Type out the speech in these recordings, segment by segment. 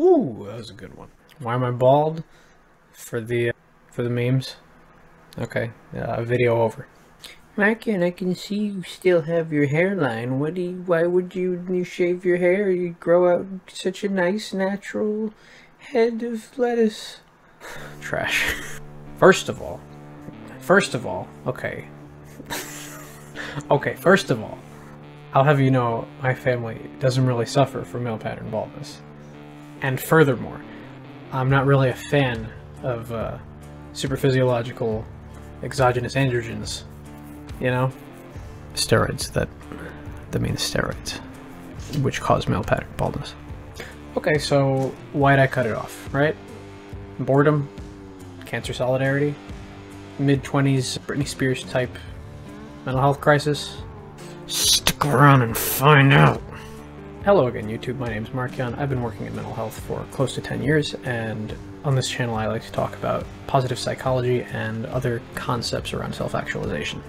Ooh, that was a good one. Why am I bald? For the memes. Okay, video over. Markian, I can see you still have your hairline. Why would you shave your hair? You grow out such a nice natural head of lettuce. Trash. First of all, okay. Okay, first of all, I'll have you know my family doesn't really suffer from male pattern baldness. And furthermore, I'm not really a fan of superphysiological exogenous androgens, you know? Steroids, that means steroids, which cause male pattern baldness. Okay, so why'd I cut it off, right? Boredom, cancer solidarity, mid-20s Britney Spears type mental health crisis. Stick around and find out. Hello again, YouTube. My name's Markian. I've been working in mental health for close to 10 years, and on this channel I like to talk about positive psychology and other concepts around self-actualization.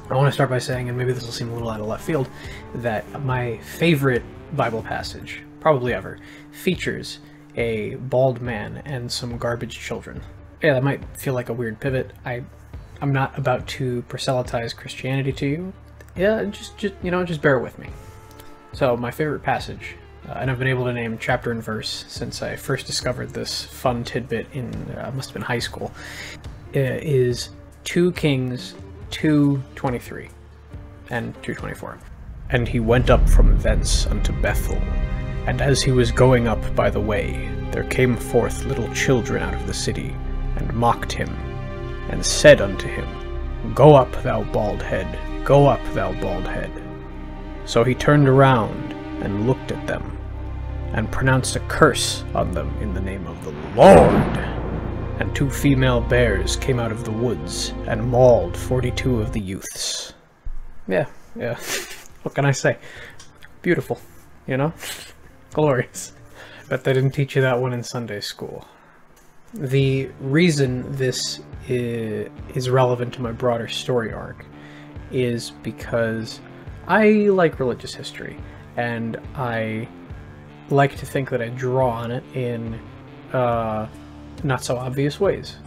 I want to start by saying, and maybe this will seem a little out of left field, that my favorite Bible passage, probably ever, features a bald man and some garbage children. Yeah, that might feel like a weird pivot. I'm not about to proselytize Christianity to you. Yeah, just bear with me. So my favorite passage, and I've been able to name chapter and verse since I first discovered this fun tidbit in, must have been high school, is 2 Kings 2:23 and 2:24. And he went up from thence unto Bethel, and as he was going up by the way, there came forth little children out of the city, and mocked him, and said unto him, Go up, thou bald head, go up, thou bald head. So he turned around and looked at them, and pronounced a curse on them in the name of the Lord. And 2 female bears came out of the woods, and mauled 42 of the youths. Yeah. What can I say? Beautiful, you know? Glorious. Bet they didn't teach you that one in Sunday school. The reason this is relevant to my broader story arc is because I like religious history, and I like to think that I draw on it in not so obvious ways.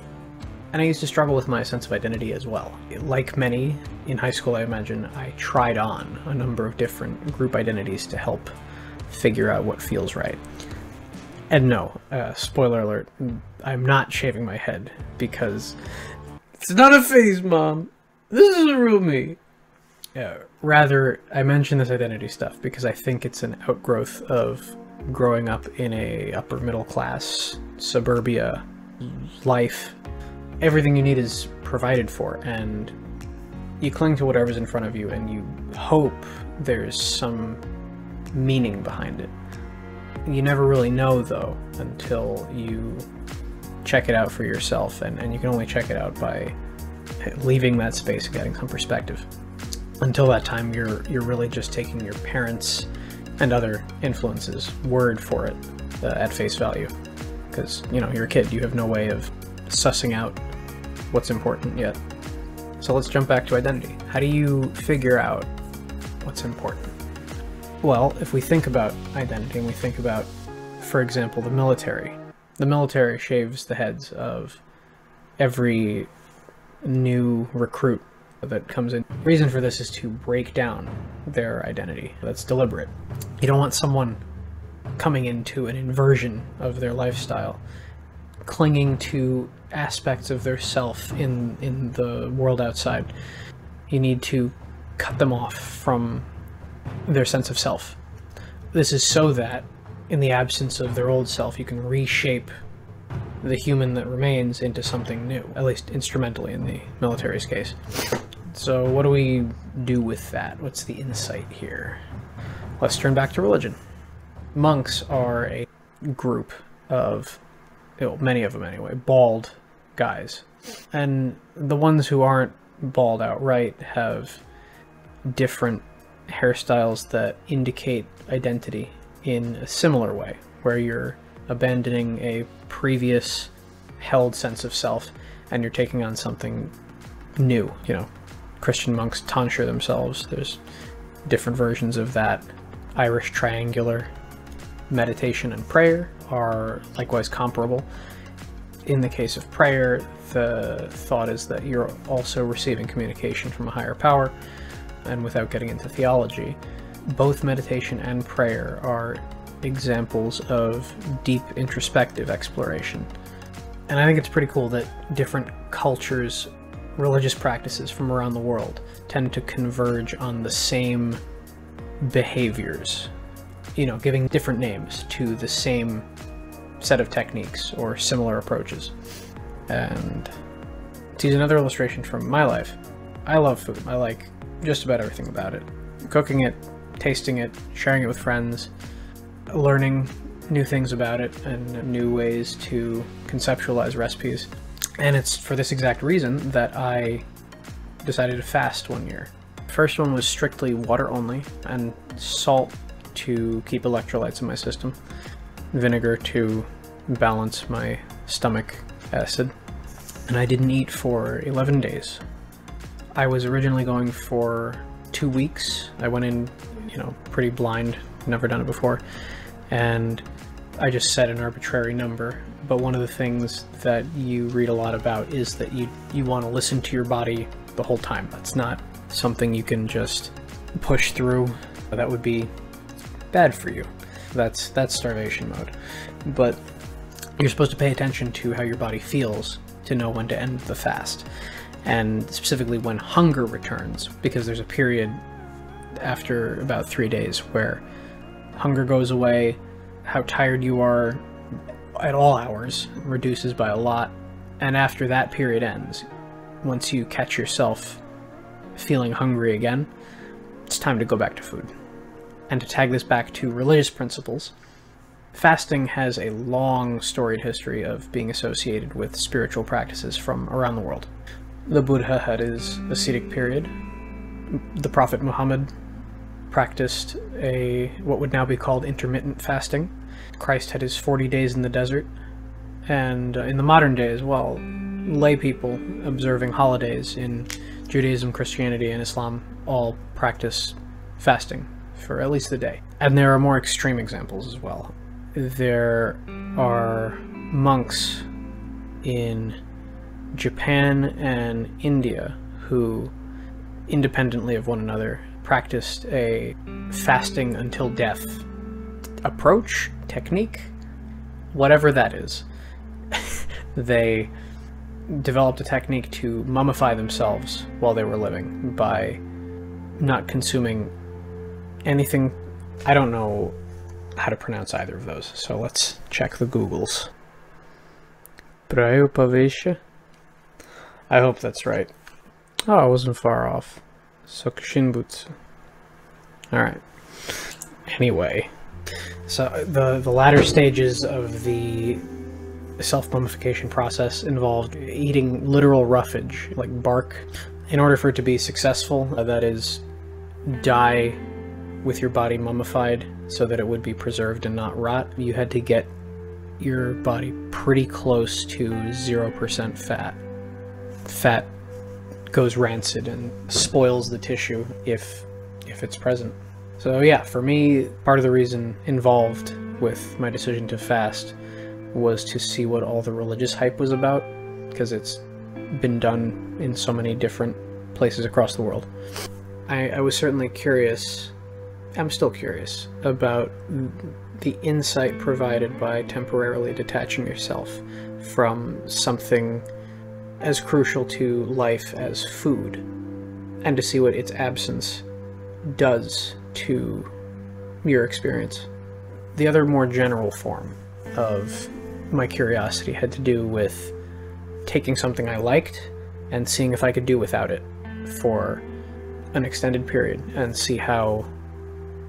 And I used to struggle with my sense of identity as well. Like many in high school, I imagine, I tried on a number of different group identities to help figure out what feels right. And no, spoiler alert, I'm not shaving my head because it's not a phase, Mom. This is a real me. Rather, I mention this identity stuff because I think it's an outgrowth of growing up in a upper middle class suburbia life. Everything you need is provided for, and you cling to whatever's in front of you, and you hope there's some meaning behind it. You never really know, though, until you check it out for yourself, and you can only check it out by leaving that space and getting some perspective. Until that time, you're really just taking your parents' and other influences' word for it at face value. Because, you know, you're a kid, you have no way of sussing out what's important yet. So let's jump back to identity. How do you figure out what's important? Well, if we think about identity and we think about, for example, the military shaves the heads of every new recruit that comes in. The reason for this is to break down their identity. That's deliberate. You don't want someone coming into an inversion of their lifestyle, clinging to aspects of their self in the world outside. You need to cut them off from their sense of self. This is so that, in the absence of their old self, you can reshape the human that remains into something new, at least instrumentally in the military's case. So what do we do with that? What's the insight here? Let's turn back to religion. Monks are a group of, many of them anyway, bald guys. And the ones who aren't bald outright have different hairstyles that indicate identity in a similar way, where you're abandoning a previous held sense of self and you're taking on something new. You know, Christian monks tonsure themselves. There's different versions of that. Irish triangular, meditation and prayer are likewise comparable. In the case of prayer, the thought is that you're also receiving communication from a higher power, and without getting into theology, both meditation and prayer are examples of deep introspective exploration. And I think it's pretty cool that different cultures, religious practices from around the world tend to converge on the same behaviors, you know, giving different names to the same set of techniques or similar approaches. And to use another illustration from my life, I love food. I like just about everything about it. Cooking it, tasting it, sharing it with friends, learning new things about it and new ways to conceptualize recipes. And it's for this exact reason that I decided to fast one year. First one was strictly water only, and salt to keep electrolytes in my system, vinegar to balance my stomach acid, and I didn't eat for 11 days. I was originally going for 2 weeks. I went in, you know, pretty blind, never done it before, and I just set an arbitrary number. But one of the things that you read a lot about is that you want to listen to your body the whole time. That's not something you can just push through. That would be bad for you. That's starvation mode. But you're supposed to pay attention to how your body feels to know when to end the fast, and specifically when hunger returns, because there's a period after about 3 days where hunger goes away, how tired you are at all hours reduces by a lot, and after that period ends, once you catch yourself feeling hungry again, it's time to go back to food. And to tag this back to religious principles, fasting has a long storied history of being associated with spiritual practices from around the world. The Buddha had his ascetic period. The Prophet Muhammad practiced what would now be called intermittent fasting. Christ had his 40 days in the desert, and in the modern day as well, lay people observing holidays in Judaism, Christianity, and Islam all practice fasting for at least a day. And there are more extreme examples as well. There are monks in Japan and India who, independently of one another, practiced a fasting until death approach, technique, whatever that is. They developed a technique to mummify themselves while they were living by not consuming anything. I don't know how to pronounce either of those, so let's check the Googles. Prayopavisha? I hope that's right. Oh, I wasn't far off. Sokushinbutsu. Alright. Anyway, so the latter stages of the self-mummification process involved eating literal roughage, like bark. In order for it to be successful, that is, die with your body mummified so that it would be preserved and not rot, you had to get your body pretty close to 0% fat. Fat goes rancid and spoils the tissue if it's present. So yeah, for me, part of the reason involved with my decision to fast was to see what all the religious hype was about, because it's been done in so many different places across the world. I was certainly curious, I'm still curious, about the insight provided by temporarily detaching yourself from something as crucial to life as food, and to see what its absence does to your experience. The other more general form of my curiosity had to do with taking something I liked and seeing if I could do without it for an extended period, and see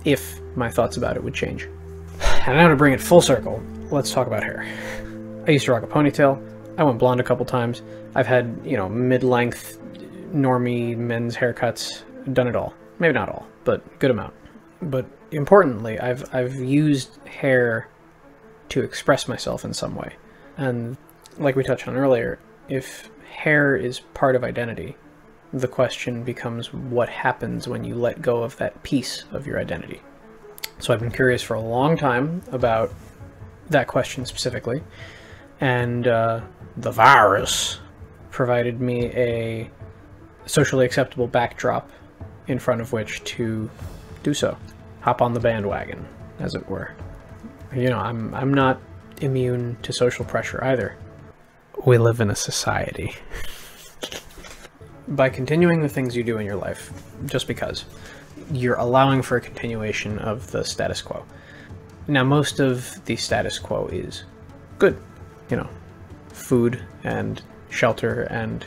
if my thoughts about it would change. And now to bring it full circle, let's talk about hair. I used to rock a ponytail. I went blonde a couple times. I've had, you know, mid-length, normie men's haircuts. Done it all. Maybe not all, but good amount. But importantly, I've used hair to express myself in some way. And like we touched on earlier, if hair is part of identity, the question becomes what happens when you let go of that piece of your identity. So I've been curious for a long time about that question specifically, and the virus provided me a socially acceptable backdrop in front of which to do so. Hop on the bandwagon, as it were. You know, I'm not immune to social pressure either. We live in a society. By continuing the things you do in your life, just because, you're allowing for a continuation of the status quo. Now, most of the status quo is good. You know, food and shelter and,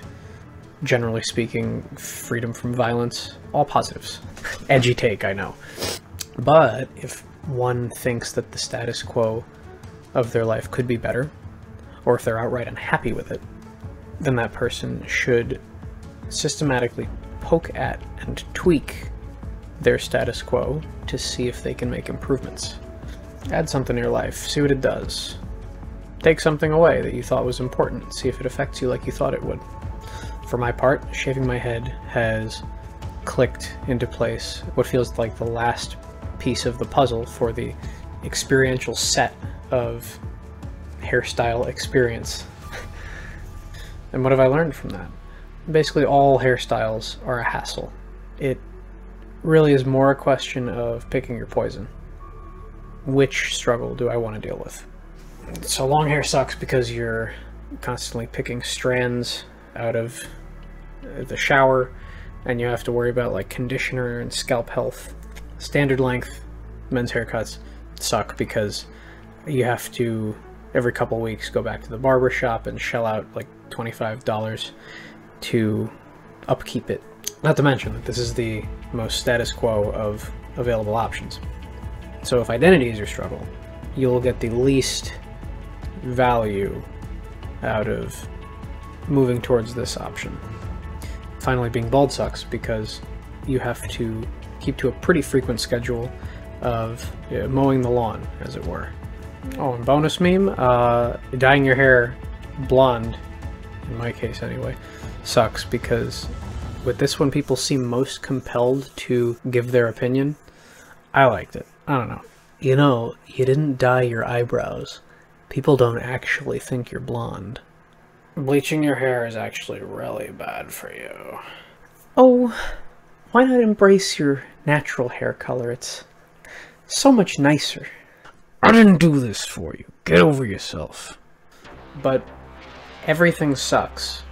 generally speaking, freedom from violence, all positives. Edgy take, I know. But if one thinks that the status quo of their life could be better, or if they're outright unhappy with it, then that person should systematically poke at and tweak their status quo to see if they can make improvements. Add something to your life, see what it does. Take something away that you thought was important, see if it affects you like you thought it would. For my part, shaving my head has clicked into place what feels like the last piece of the puzzle for the experiential set of hairstyle experience. And what have I learned from that? Basically, all hairstyles are a hassle. It really is more a question of picking your poison. Which struggle do I want to deal with? So long hair sucks because you're constantly picking strands out of the shower, and you have to worry about like conditioner and scalp health. Standard length men's haircuts suck because you have to every couple weeks go back to the barber shop and shell out like $25 to upkeep it. Not to mention that this is the most status quo of available options. So if identity is your struggle, you'll get the least value out of moving towards this option. Finally, being bald sucks because you have to keep to a pretty frequent schedule of mowing the lawn, as it were. Oh, and bonus meme, dyeing your hair blonde, in my case anyway, sucks because with this one people seem most compelled to give their opinion. I liked it. I don't know. You know, you didn't dye your eyebrows. People don't actually think you're blonde. Bleaching your hair is actually really bad for you. Oh, why not embrace your natural hair color? It's so much nicer. I didn't do this for you. Get over yourself. But everything sucks,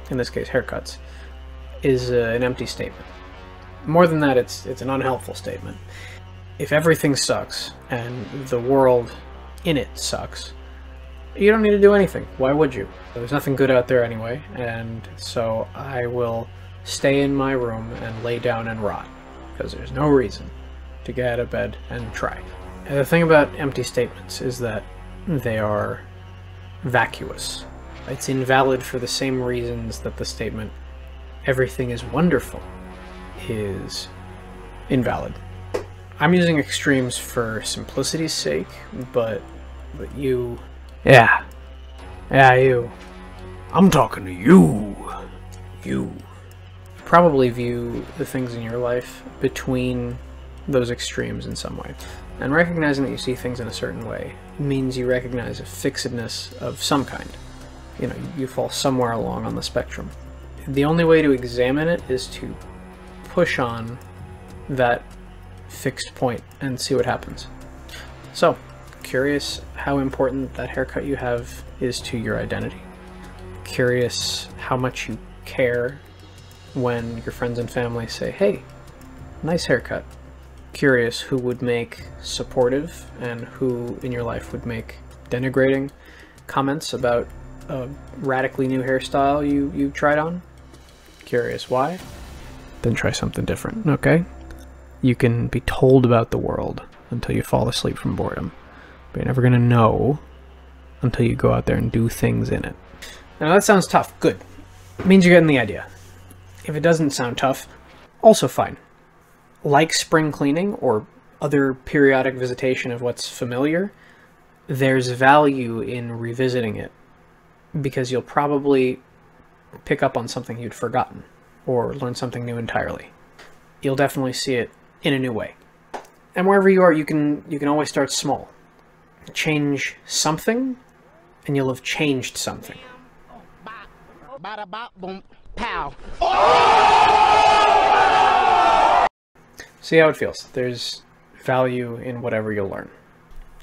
in this case haircuts, is an empty statement. More than that, it's an unhelpful statement. If everything sucks, and the world in it sucks, you don't need to do anything. Why would you? There's nothing good out there anyway, and so I will stay in my room and lay down and rot, because there's no reason to get out of bed and try. And the thing about empty statements is that they are vacuous. It's invalid for the same reasons that the statement, everything is wonderful, is invalid. I'm using extremes for simplicity's sake, but you... Yeah, you. I'm talking to you. You. Probably view the things in your life between those extremes in some way. And recognizing that you see things in a certain way means you recognize a fixedness of some kind. You know, you fall somewhere along on the spectrum. The only way to examine it is to push on that fixed point and see what happens. So, curious how important that haircut you have is to your identity. Curious how much you care when your friends and family say, hey, nice haircut. Curious who would make supportive and who in your life would make denigrating comments about a radically new hairstyle you tried on. Curious why? Then try something different, okay? You can be told about the world until you fall asleep from boredom, but you're never gonna know until you go out there and do things in it. Now that sounds tough. Good. It means you're getting the idea. If it doesn't sound tough, also fine. Like spring cleaning or other periodic visitation of what's familiar, there's value in revisiting it because you'll probably pick up on something you'd forgotten or learn something new entirely. You'll definitely see it in a new way. And wherever you are, you can always start small. Change something, and you'll have changed something. Bada bop boom pow. See how it feels. There's value in whatever you'll learn.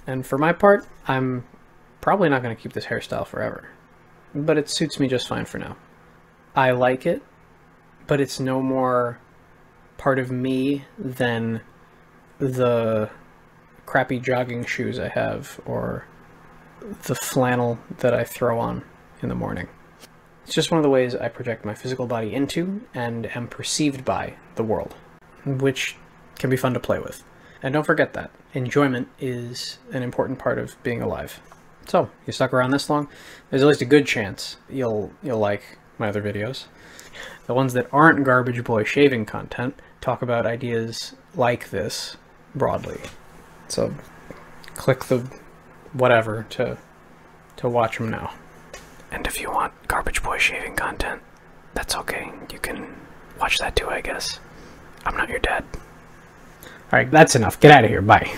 And for my part, I'm probably not going to keep this hairstyle forever. But it suits me just fine for now. I like it, but it's no more part of me than the crappy jogging shoes I have or the flannel that I throw on in the morning. It's just one of the ways I project my physical body into and am perceived by the world, which can be fun to play with. And don't forget that enjoyment is an important part of being alive. So, you stuck around this long, there's at least a good chance you'll like my other videos. The ones that aren't Garbage Boy shaving content talk about ideas like this broadly. So, click the whatever to watch them now. And if you want Garbage Boy shaving content, that's okay. You can watch that too, I guess. I'm not your dad. Alright, that's enough. Get out of here. Bye.